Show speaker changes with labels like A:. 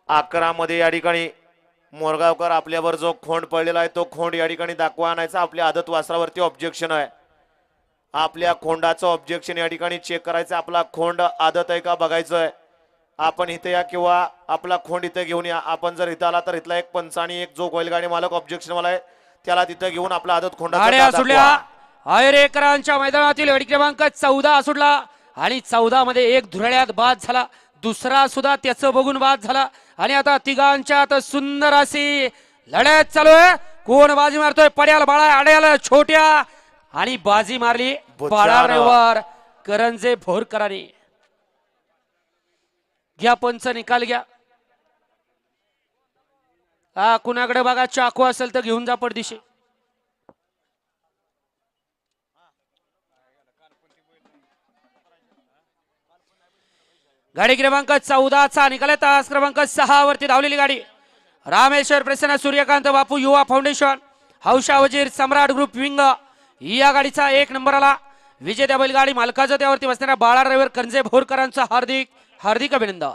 A: 11 मध्ये या ठिकाणी मोरगावकर आपल्यावर जो खोंड पडलेला आहे तो खोंड या ठिकाणी दाखवा आणायचा. आपल्या आदत वासरावरती ऑब्जेक्शन आहे. आपल्या खोंडाचं ऑब्जेक्शन या ठिकाणी चेक करायचं. आपला खोंड आदत आहे का बघायचं आहे. आपण इथे या किंवा आपला खोंड इथे घेऊन या. आपण जर इथं आला तर इथला एक पंच आणि एक जो बैलगाडी मालक ऑब्जेक्शन वाला आहे त्याला तिथे घेऊन आपला आदत खोंडा
B: सुटल्या. आयरेकरांच्या मैदानातील गडी क्रमांक 14 सुटला आणि 14 मध्ये एक धुरळ्यात बाद झाला. दुसरा सुद्धा त्याचं बघून बाद झाला आणि आता तिघांच्यात सुंदर अशी लढत चालू आहे. कोण बाजी मारतोय? पड्याला बाळा आड्याला छोट्या आणि बाजी मारली बाळारेवर करंजे भोरकरांनी. घ्या पंच निकाल घ्या. कुणाकडे बघा चाकू असेल तर घेऊन जा पडदिशी. गाडी क्रमांक 14 चा निकाल. तास क्रमांक 6 वरती धावलेली गाडी रामेश्वर प्रसन्न सूर्यकांत बापू युवा फाउंडेशन हौशा वजीर सम्राट ग्रुप विंग या गाडीचा 1 नंबर आला. विजेत्या बैलगाडी मालकाचं त्यावरती बसणाऱ्या बाळा ड्रायव्हर करंजे भोरकरांचं हार्दिक हार्दिक अभिनंदन.